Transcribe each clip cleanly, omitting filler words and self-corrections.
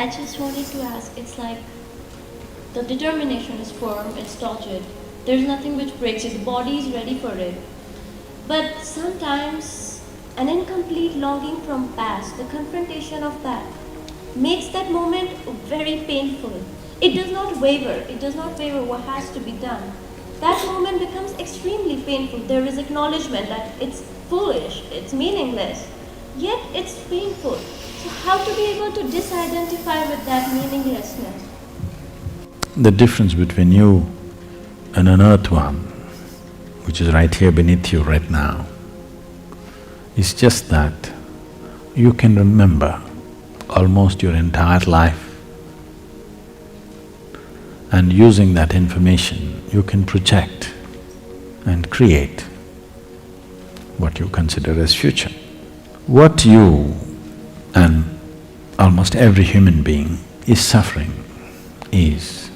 I just wanted to ask, it's like the determination is firm, it's dogged. There's nothing which breaks it. The body is ready for it. But sometimes an incomplete longing from past, the confrontation of that, makes that moment very painful. It does not waver. It does not waver what has to be done. That moment becomes extremely painful. There is acknowledgement that it's foolish, it's meaningless, yet it's painful. So how to be able to disidentify with that meaninglessness? The difference between you and an earthworm, which is right here beneath you right now, is just that you can remember almost your entire life, and using that information, you can project and create what you consider as future. What you and almost every human being is suffering is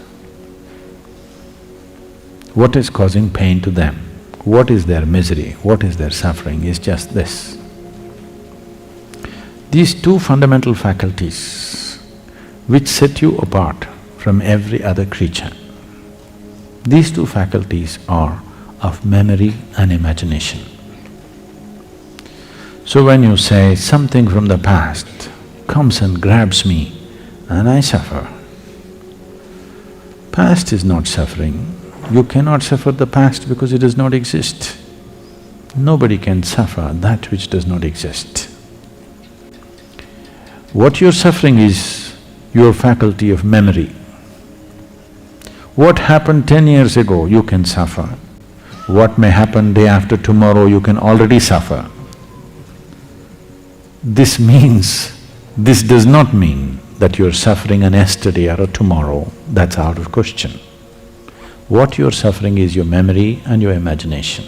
what is causing pain to them, what is their misery, what is their suffering is just this. These two fundamental faculties which set you apart from every other creature, these two faculties are of memory and imagination. So when you say something from the past comes and grabs me and I suffer, past is not suffering. You cannot suffer the past because it does not exist. Nobody can suffer that which does not exist. What you're suffering is your faculty of memory. What happened 10 years ago, you can suffer. What may happen day after tomorrow, you can already suffer. This does not mean that you're suffering an yesterday or a tomorrow, that's out of question. What you're suffering is your memory and your imagination.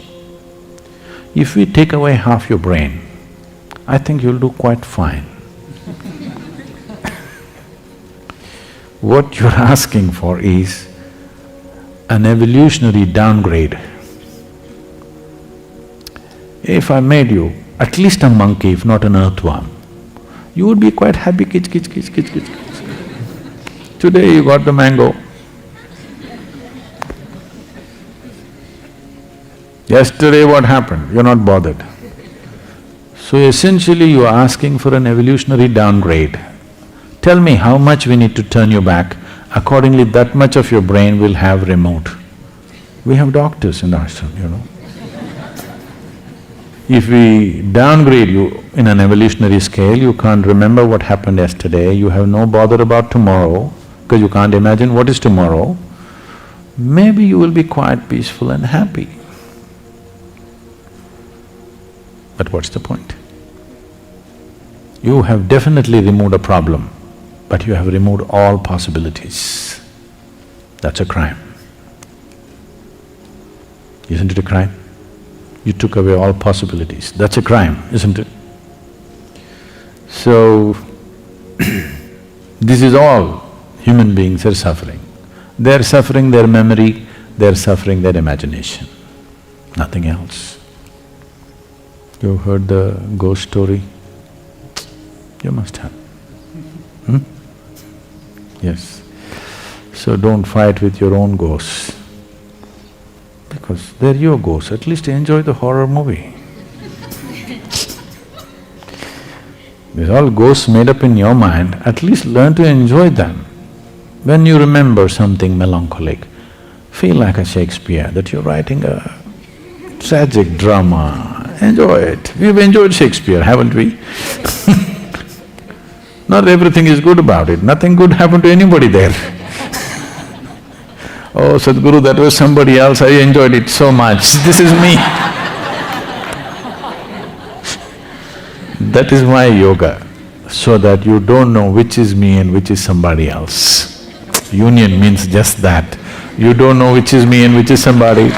If we take away half your brain, I think you'll do quite fine. What you're asking for is an evolutionary downgrade. If I made you at least a monkey, if not an earthworm, you would be quite happy, kitch, kitch, kitch, kitch, kitch. Today you got the mango. Yesterday what happened? You're not bothered. So essentially you're asking for an evolutionary downgrade. Tell me how much we need to turn you back, accordingly that much of your brain will have removed. We have doctors in the ashram, you know. If we downgrade you in an evolutionary scale, you can't remember what happened yesterday, you have no bother about tomorrow, because you can't imagine what is tomorrow, maybe you will be quite peaceful and happy. But what's the point? You have definitely removed a problem, but you have removed all possibilities. That's a crime. Isn't it a crime? You took away all possibilities. That's a crime, isn't it? So, this is all human beings are suffering. They're suffering their memory, they're suffering their imagination, nothing else. You heard the ghost story? You must have. Yes. So don't fight with your own ghosts, because they're your ghosts, at least enjoy the horror movie. These all ghosts made up in your mind, at least learn to enjoy them. When you remember something melancholic, feel like a Shakespeare, that you're writing a tragic drama, enjoy it. We've enjoyed Shakespeare, haven't we? Not everything is good about it, nothing good happened to anybody there. Oh, Sadhguru, that was somebody else, I enjoyed it so much, this is me. That is my yoga, so that you don't know which is me and which is somebody else. Union means just that. You don't know which is me and which is somebody.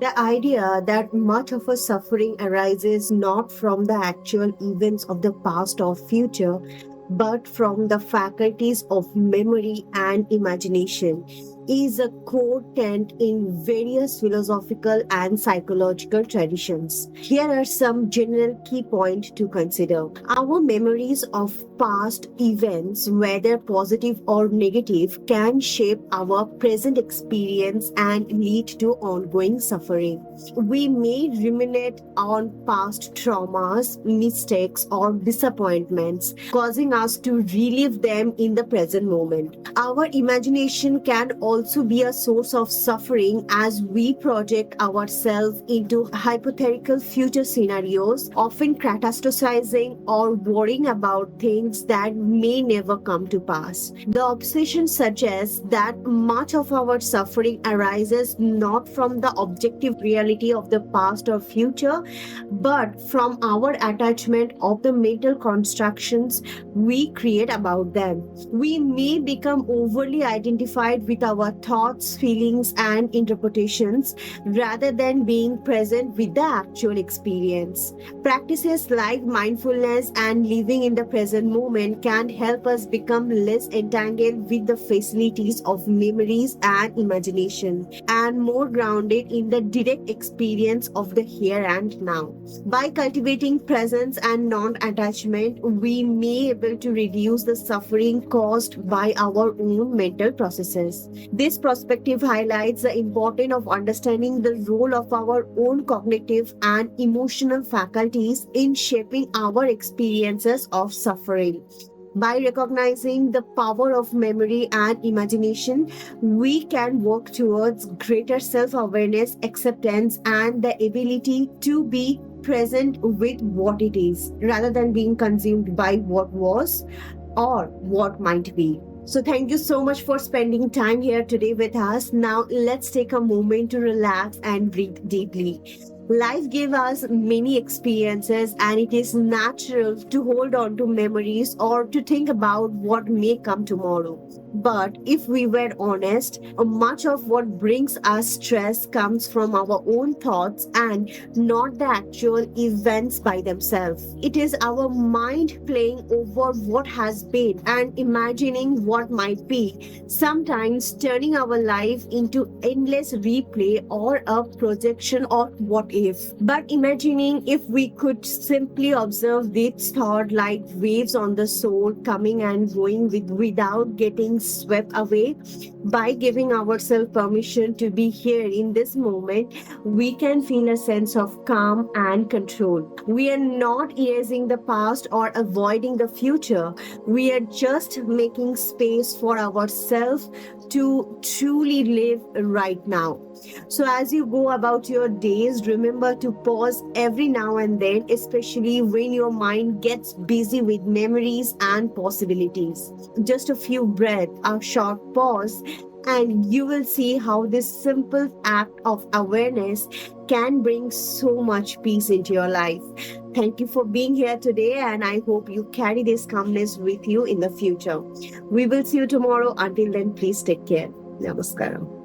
The idea that much of our suffering arises not from the actual events of the past or future, but from the faculties of memory and imagination, is a core tenet in various philosophical and psychological traditions. Here are some general key points to consider. Our memories of past events, whether positive or negative, can shape our present experience and lead to ongoing suffering. We may ruminate on past traumas, mistakes, or disappointments, causing us to relive them in the present moment. Our imagination can also be a source of suffering as we project ourselves into hypothetical future scenarios, often catastrophizing or worrying about things that may never come to pass. The obsession suggests that much of our suffering arises not from the objective reality of the past or future, but from our attachment of the mental constructions we create about them. We may become overly identified with our thoughts, feelings, and interpretations rather than being present with the actual experience. Practices like mindfulness and living in the present moment can help us become less entangled with the facilities of memories and imagination and more grounded in the direct experience of the here and now. By cultivating presence and non-attachment, we may able to reduce the suffering caused by our own mental processes. This perspective highlights the importance of understanding the role of our own cognitive and emotional faculties in shaping our experiences of suffering. By recognizing the power of memory and imagination, we can work towards greater self awareness, acceptance, and the ability to be present with what it is rather than being consumed by what was or what might be. So, thank you so much for spending time here today with us. Now, let's take a moment to relax and breathe deeply. Life gave us many experiences, and it is natural to hold on to memories or to think about what may come tomorrow. But if we were honest, much of what brings us stress comes from our own thoughts and not the actual events by themselves. It is our mind playing over what has been and imagining what might be, sometimes turning our life into endless replay or a projection of what if. But imagining if we could simply observe this thought like waves on the soul coming and going without getting swept away. By giving ourselves permission to be here in this moment, we can feel a sense of calm and control. We are not erasing the past or avoiding the future. We are just making space for ourselves to truly live right now. So, as you go about your days, remember to pause every now and then, especially when your mind gets busy with memories and possibilities. Just a few breaths, a short pause, and you will see how this simple act of awareness can bring so much peace into your life. Thank you for being here today, and I hope you carry this calmness with you in the future. We will see you tomorrow. Until then, please take care. Namaskaram.